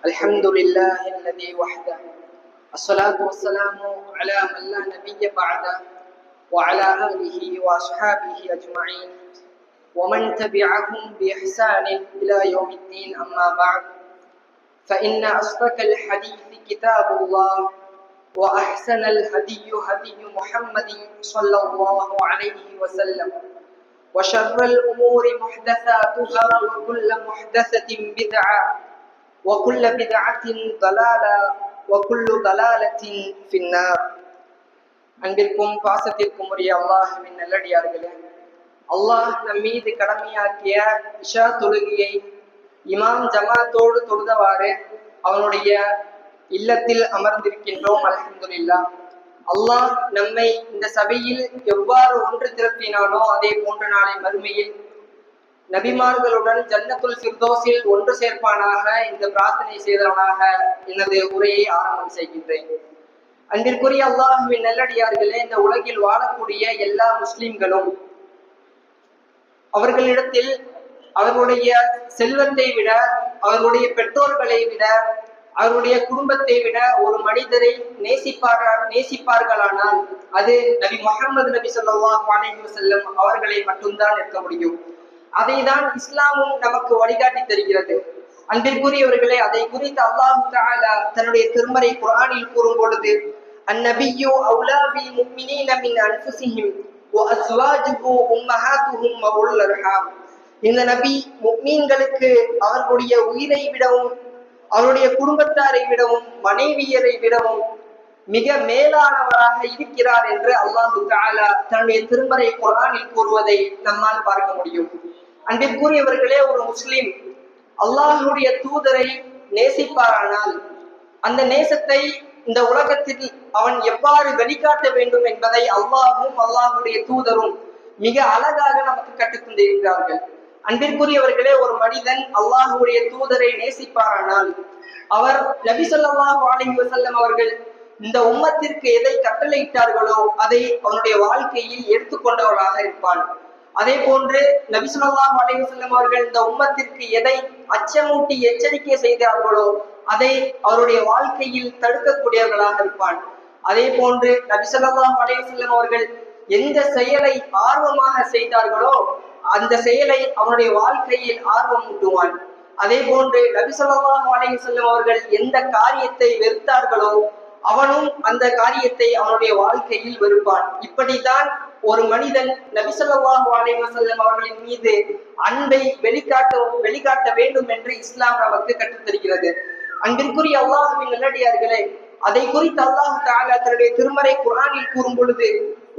الحمد لله الذي وحده، الصلاة والسلام على من لا نبي بعده وعلى آله وأصحابه أجمعين ومن تبعهم بإحسان إلى يوم الدين. أما بعد، فإن أصدق الحديث كتاب الله، وأحسن الهدي هدي محمد صلى الله عليه وسلم، وشر الأمور محدثاتها، وكل محدثة بدعة، وكل بدعة ضلالة، وكل ضلالة في النار. அன்பிற்கும் பாசத்திற்கும் உரிய அல்லாஹ்வின் நல்லடியார்களே, அல்லாஹ் நம் மீது கடமையாக்கிய இஷா தொழுகையை இமாம் ஜமாத்தோடு தொழுதவாறு அவனுடைய இல்லத்தில் அமர்ந்திருக்கின்றோம். அல்ஹம்துலில்லாஹ். அல்லாஹ் நம்மை இந்த சபையில் எவ்வாறு ஒன்று திரட்டினானோ அதே போன்ற நாளை மறுமையில் நபிமார்களுடன் ஜன்னத்துல் ஃபிர்தௌஸில் ஒன்று சேர்ப்பானாக இந்த பிரார்த்தனை செய்தவனாக எனது உரையை ஆரம்பம் செய்கின்றேன். அன்பிற்குரிய அல்லாஹ்வின் நல்லடியார்களே, இந்த உலகில் வாழக்கூடிய எல்லா முஸ்லிம்களும் அவர்களிடத்தில் அவர்களுடைய செல்வத்தை விட, அவர்களுடைய பெற்றோர்களை விட, அவருடைய குடும்பத்தை விட ஒரு மனிதரை நேசிப்பார்களானால் அது நபி முஹம்மது நபி ஸல்லல்லாஹு அலைஹி வஸல்லம் அவர்களை மட்டும்தான் இருக்க முடியும். அதை தான் இஸ்லாமும் நமக்கு வழிகாட்டி தருகிறது. அன்பிற்குரியவர்களே, அதை குறித்து அல்லாஹ் தஆலா தன்னுடைய திருமறை குர்ஆனில் கூறும் பொழுது, அந்நபியு அவுலா பில் முஃமினீன மின் அன்ஃபுஸிஹிம் வ அஸ்வாஜுஹு உம்மஹாத்துஹும் வ உலுல் அர்ஹாம். இந்த நபி முஃமின்களுக்கு அவர்களுடைய உயிரை விடவும், அவருடைய குடும்பத்தாரை விடவும், மனைவியரை விடவும் மிக மேலானவராக இருக்கிறார் என்று அல்லாஹ் தஆலா தன்னுடைய திருமறை குர்ஆனில் கூறுவதை நம்மால் பார்க்க முடியும். அன்பிற்குரியவர்களே, ஒரு முஸ்லிம் அல்லாஹுடைய தூதரை நேசிப்பாரானால் அந்த நேசத்தை இந்த உலகத்தில் அவன் எவ்வாறு வெளிக்காட்ட வேண்டும் என்பதை அல்லாஹும் அல்லாஹுடைய தூதரும் மிக அழகாக நமக்கு கற்றுத் தந்திருக்கிறார்கள். அன்பிற்குரியவர்களே, ஒரு மனிதன் அல்லாஹுடைய தூதரை நேசிப்பாரானால் அவர் நபி ஸல்லல்லாஹு அலைஹி வஸல்லம் அவர்கள் இந்த உம்மத்திற்கு எதை கட்டளையிட்டார்களோ அதை அவனுடைய வாழ்க்கையில் எடுத்துக்கொண்டவராக இருப்பான். அதே போன்று நபி ஸல்லல்லாஹு அலைஹி வஸல்லம் அவர்கள் இந்த உம்மத்திற்கு எதை அச்சமூட்டி எச்சரிக்கை செய்தார்களோ அதை அவருடைய வாழ்க்கையில் தடுக்கக்கூடியவர்களாக இருப்பான். அதே போன்று நபி ஸல்லல்லாஹு அலைஹி வஸல்லம் அவர்கள் எந்த செயலை ஆர்வமாக செய்தார்களோ அந்த செயலை அவனுடைய வாழ்க்கையில் ஆர்வம் ஊட்டுவான். அதே போன்று நபி ஸல்லல்லாஹு அலைஹி வஸல்லம் அவர்கள் எந்த காரியத்தை வெறுத்தார்களோ அவனும் அந்த காரியத்தை அவனுடைய வாழ்க்கையில் வெறுப்பான். இப்படித்தான் ஒரு மனிதன் நபி ஸல்லல்லாஹு அலைஹி வஸல்லம் அவர்களின் மீது அன்பை வெளிக்காட்ட வேண்டும் என்று இஸ்லாம் நமக்கு கற்றுத்தருகிறது. அன்பிற்குரிய அல்லாஹ்வின் நல்லடியார்களே, அதை குறித்து அல்லாஹ் தஆலா தன்னுடைய திருமறை குர்ஆனில் கூறும் பொழுது,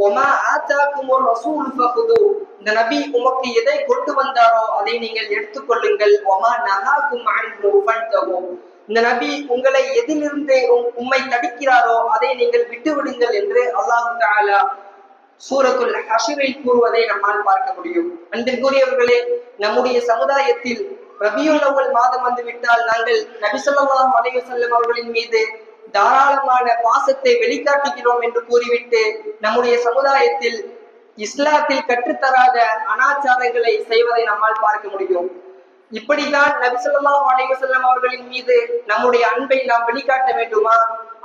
வமா ஆதாகுமுர் ரசூல் ஃபகுது, இந்த நபி உமக்கு எதை கொண்டு வந்தாரோ அதை நீங்கள் எடுத்துக்கொள்ளுங்கள். வமா நஹாகும் அன்ஹு ஃபன்தஹு, இந்த நபி உங்களை எதிலிருந்து உம்மை தடுக்கிறாரோ அதை நீங்கள் விட்டுவிடுங்கள் என்று அல்லாஹ் தஆலா சூரத்துல் ஹஷ்ரில் கூறுவதை நம்மால் பார்க்க முடியும். அன்பிற்குரியவர்களே, நம்முடைய சமுதாயத்தில் ரபியுல் அவ்வல் மாதம் வந்துவிட்டால் நாங்கள் நபி ஸல்லல்லாஹு அலைஹி வஸல்லம் அவர்களின் மீது தாராளமான பாசத்தை வெளிக்காட்டுகிறோம் என்று கூறிவிட்டு நம்முடைய சமுதாயத்தில் இஸ்லாத்தில் கற்றுத்தராத அனாச்சாரங்களை செய்வதை நம்மால் பார்க்க முடியும். இப்படிதான் நபி ஸல்லல்லாஹு அலைஹி வஸல்லம் அவர்களின் மீது நம்முடைய அன்பை நாம் வெளிக்காட்ட வேண்டுமா?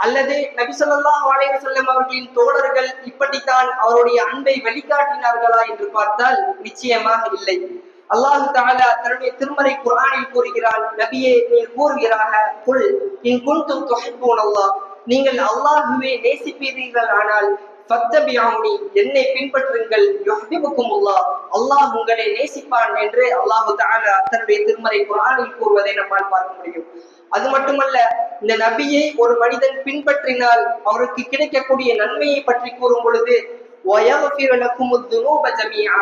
அல்லது நபி ஸல்லல்லாஹு அலைஹி வஸல்லம் அவர்களின் தோழர்கள் இப்படித்தான் அவருடைய அன்பை வெளிக்காட்டினார்களா என்று பார்த்தால் நிச்சயமாக இல்லை. அல்லாஹ் தஆலா தன்னுடைய திருமறை குர்ஆனில் கூறுகிறான், நபியே நீர் கூறுகிறாக, குல் இன் குன்தும் துஹிப்பூனல்லாஹ், நீங்கள் அல்லாஹ்வை நேசிப்பீர்கள் ஆனால் ஃபத்தபிஊனி, என்னை பின்பற்றுங்கள், யுஹ்பிபுக்குமுல்லாஹ், அல்லாஹ் உங்களை நேசிப்பான் என்று அல்லாஹ் தஆலா தன்னுடைய திருமறை குர்ஆனில் கூறுவதை நம்மால் பார்க்க முடியும். அது மட்டுமல்ல, இந்த நபியை ஒரு மனிதன் பின்பற்றினால் அவருக்கு கிடைக்கக்கூடிய நன்மையை பற்றி கூறும் பொழுது, வயஃபிரு லகுமுத் துனூப ஜமீஆ,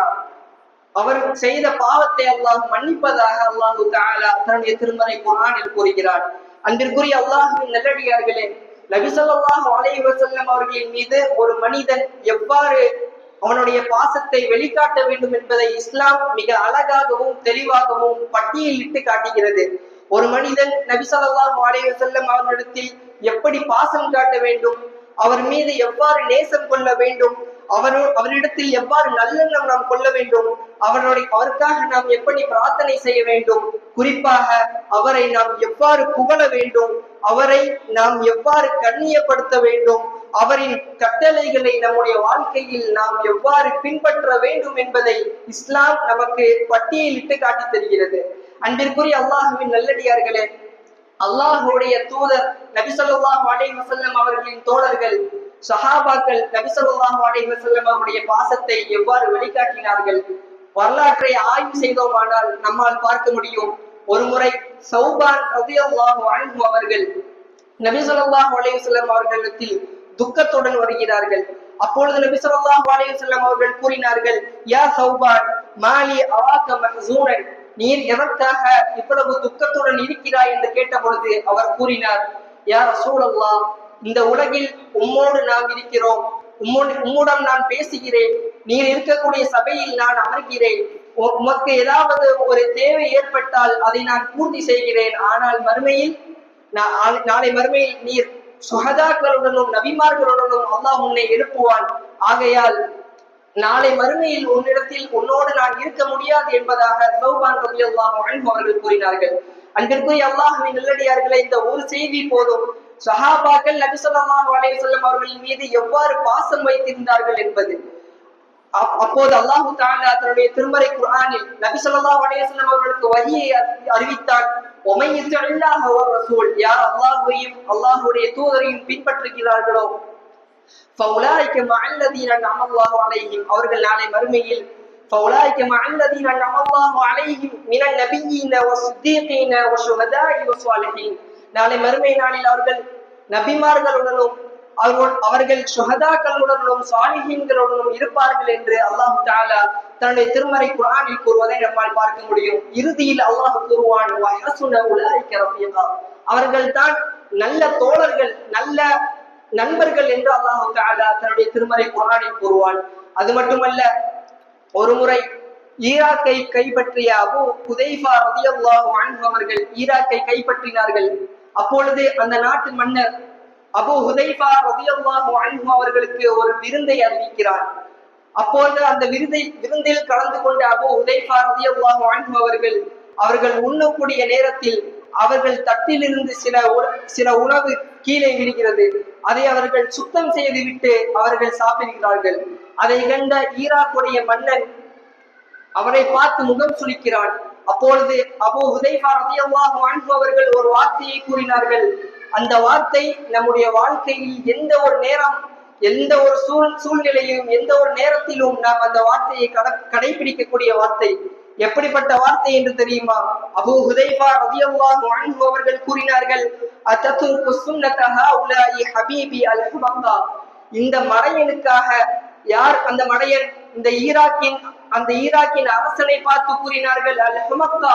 அவர் செய்த பாவத்தை அல்லாஹ் மன்னிப்பதாக அல்லாஹ் தஆலா தன்னுடைய திருமறை குர்ஆனில் கூறுகிறார். அன்பிற்குரிய அல்லாஹ்வின் நல்லடியார்களே, நபி ஸல்லல்லாஹு அலைஹி வஸல்லம் அவர்களின் மீது ஒரு மனிதன் எவ்வாறு அவனுடைய பாசத்தை வெளிக்காட்ட வேண்டும் என்பதை இஸ்லாம் மிக அழகாகவும் தெளிவாகவும் பட்டியலிட்டு காட்டுகிறது. ஒரு மனிதன் நபி ஸல்லல்லாஹு அலைஹி வஸல்லம் அவர்களிடத்தில் எப்படி பாசம் காட்ட வேண்டும், அவர் மீது எவ்வாறு நேசம் கொள்ள வேண்டும், அவரிடத்தில் எவ்வாறு நல்லெண்ணம் நாம் கொள்ள வேண்டும், அவருக்காக நாம் எப்படி பிரார்த்தனை செய்ய வேண்டும், குறிப்பாக அவரை நாம் எவ்வாறு புகழ வேண்டும், அவரை நாம் எவ்வாறு கண்ணியப்படுத்த வேண்டும், அவரின் கட்டளைகளை நம்முடைய வாழ்க்கையில் நாம் எவ்வாறு பின்பற்ற வேண்டும் என்பதை இஸ்லாம் நமக்கு பட்டியலிட்டு காட்டி தருகிறது. அன்பிற்குரிய அல்லாஹுவின் நல்லடியார்களே, அல்லாஹுடைய தூதர் நபி ஸல்லல்லாஹு அலைஹி வஸல்லம் அவர்களின் தோழர்கள் சஹாபாக்கள் நபி ஸல்லல்லாஹு அலைஹி வஸல்லம் அவருடைய பாசத்தை எவ்வாறு வெளிக்காட்டினார்கள் வரலாற்றை ஆய்வு செய்தோமானால் நம்மால் பார்க்க முடியும். ஒரு முறை சௌபான் ரலியல்லாஹு அன்ஹு அவர்கள் நபி ஸல்லல்லாஹு அலைஹி வஸல்லம் அவர்களிடத்தில் துக்கத்துடன் வருகிறார்கள். அப்பொழுது நபி ஸல்லல்லாஹு அலைஹி வஸல்லம் அவர்கள் கூறினார்கள், யா சௌபான் மாலி அராக மஹ்சூனன், நீர் எதற்காக இவ்வளவு துக்கத்துடன் இருக்கிறாய் என்று கேட்ட பொழுது அவர் கூறினார், யா ரசூலல்லாஹ், இந்த உலகில் உம்மோடு நாம் இருக்கிறோம், உம்முடன் நான் பேசுகிறேன், நீர் இருக்கக்கூடிய சபையில் நான் அமர்கிறேன், உமக்கு ஏதாவது ஒரு தேவை ஏற்பட்டால் அதை நான் பூர்த்தி செய்கிறேன். ஆனால் நாளை மறுமையில் நீர் சுஹதாக்களுடனும் நபிமார்களுடனும் அல்லாஹ் உன்னை எழுப்புவான். ஆகையால் நாளை மறுமையில் உன்னோடு நான் இருக்க முடியாது என்பதாக சௌபான் ரலியல்லாஹு அன்ஹு அவர்கள் கூறினார்கள். அன்பிற்குரிய அல்லாஹ்வின் நல்லடியார்களே, இந்த ஒரு செய்தி போதும் சஹாபாக்கள் நபி ஸல்லல்லாஹு அலைஹி வஸல்லம் அவர்களின் மீது எவ்வாறு பாசம் வைத்திருந்தார்கள் என்பது. அப்போது அல்லாஹு தஆலா தன்னுடைய திருமறை குர்ஆனில் நபி ஸல்லல்லாஹு அலைஹி வஸல்லம் அவர்களுக்கு வஹியை அறிவித்தார். ஒமையல்லாஹ வ ரசூல், யார் அல்லாஹ்வையும் அல்லாஹ்வுடைய தூதரையும் பின்பற்றுகிறார்களோ ஃபௌலாயிக மஅல்லதீன அன்அம அல்லாஹு அலைஹிம், அவர்கள் நாளை மறுமையில் ஃபௌலாயிக மஅல்லதீன அன்அம அல்லாஹு அலைஹிம் மினன் நபிய்யீன வஸ்ஸிதீகீன வஷுஹதாஇ வஸ்ஸாலிஹீன், நாளை மறுமை நாளில் அவர்கள் நபிமார்களுடனும் அவர்கள் சுஹதாக்களுடனும் சாலிஹீன்களுடனும் இருப்பார்கள் என்று அல்லாஹ் தஆலா தன்னுடைய திருமறை குர்ஆனில் கூறுவதை நம்மால் பார்க்க முடியும். இறுதியில் அல்லாஹ் கூறுவான், வஹஸுன உலாயிக ரஃபீகா, அவர்கள் தான் நல்ல தோழர்கள், நல்ல நண்பர்கள் என்று அல்லாஹ் தஆலா தன்னுடைய திருமறை குர்ஆனில் கூறுவான். அது மட்டுமல்ல, ஒரு முறை ஈராக்கை கைப்பற்றிய அபூ ஹுதைஃபா ரலியல்லாஹு அன்ஹு அவர்கள் ஈராக்கை கைப்பற்றினார்கள். அப்பொழுது அந்த நாட்டு மன்னர் அபூ ஹுதைஃபா ரலியல்லாஹு அன்ஹு அவர்களுக்கு ஒரு விருந்தை அறிவிக்கிறார். அப்பொழுது அந்த விருந்தில் கலந்து கொண்ட அபூ ஹுதைஃபா ரலியல்லாஹு அன்ஹு அவர்கள் உண்ணக்கூடிய நேரத்தில் அவர்கள் தட்டிலிருந்து சில உணவு கீழே விழுகிறது. அதை அவர்கள் சுத்தம் செய்துவிட்டு அவர்கள் சாப்பிடுகிறார்கள். அதை கண்ட ஈராக்குடைய மன்னன் அவரை பார்த்து முகம் சுளிக்கிறான். அப்பொழுது அபூ ஹுதைஃபா ரலியல்லாஹு அன்ஹு அவர்கள் ஒரு வார்த்தையை கூறினார்கள். அந்த வார்த்தை நம்முடைய வாழ்க்கையில் எந்த ஒரு நேரம், எந்த ஒரு சூழ்நிலையும், எந்த ஒரு நேரத்திலும் நாம் அந்த வார்த்தையை கடைபிடிக்கக்கூடிய வார்த்தை. எப்படிப்பட்ட வார்த்தை என்று தெரியுமா? அபூ ஹுதைஃபா ரலியல்லாஹு அன்ஹு அவர்கள் கூறினார்கள், அததுருக்கு சுன்னத ஹாஉலாஇ ஹபீபி அல் ஹுமக்கா, இந்த மடையனுக்காக, யார் அந்த மடையன்? அந்த ஈராக்கின் அரசனை பார்த்து கூறினார்கள், அல் ஹுமக்கா,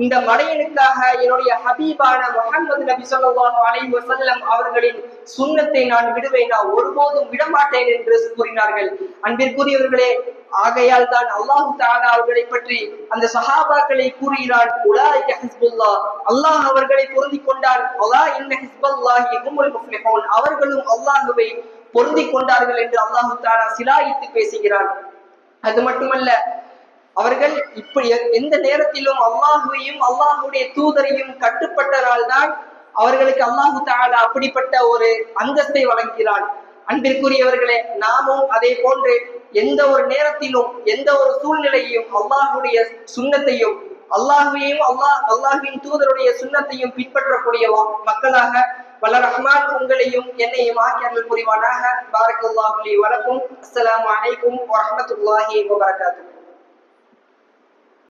இந்த மடையனுக்காக என்னுடைய ஹபீபான முஹம்மது நபி ஸல்லல்லாஹு அலைஹி வஸல்லம் அவர்களின் சுன்னத்தை நான் விடுவேனா, ஒருபோதும் விடமாட்டேன் என்று கூறினார்கள். அன்பிற்குரியவர்களே, ஆகையால் தான் அல்லாஹ் தஆலா அவர்களை பற்றி அந்த சஹாபாக்களை கூறுகிறான், உலாயிக ஹிஸ்புல்லாஹ், அல்லாஹ் அவர்களை பொருந்திக் கொண்டான். அலா இன்ன ஹிஸ்பல்லாஹி ஹுமுல் முஃப்லிஹூன், அவர்களும் அல்லாஹ்வை பொருந்திக் கொண்டார்கள் என்று அல்லாஹ் தஆலா சிலாயித்து பேசுகிறான். அது மட்டுமல்ல, அவர்கள் இப்படி எந்த நேரத்திலும் அல்லாஹுவையும் அல்லாஹுடைய தூதரையும் கட்டுப்பட்டதால் தான் அவர்களுக்கு அல்லாஹு தஆலா அப்படிப்பட்ட ஒரு அந்தஸ்தை வழங்குகிறான். அன்பிற்குரியவர்களே, நாமும் அதே போன்று எந்த ஒரு நேரத்திலும் எந்த ஒரு சூழ்நிலையும் அல்லாஹுடைய சுன்னத்தையும் அல்லாஹுவையும் அல்லாஹுவின் தூதருடைய சுன்னத்தையும் பின்பற்றக்கூடிய மக்களாக வல்ல ரஹ்மான் உங்களையும் என்னையும் ஆக்கியர்கள் புரிவானாக. பாரக்கல்லாஹு லி வலக்கும். அஸ்ஸலாமு அலைக்கும் வரஹ்மத்துல்லாஹி வபரகாத்துஹு.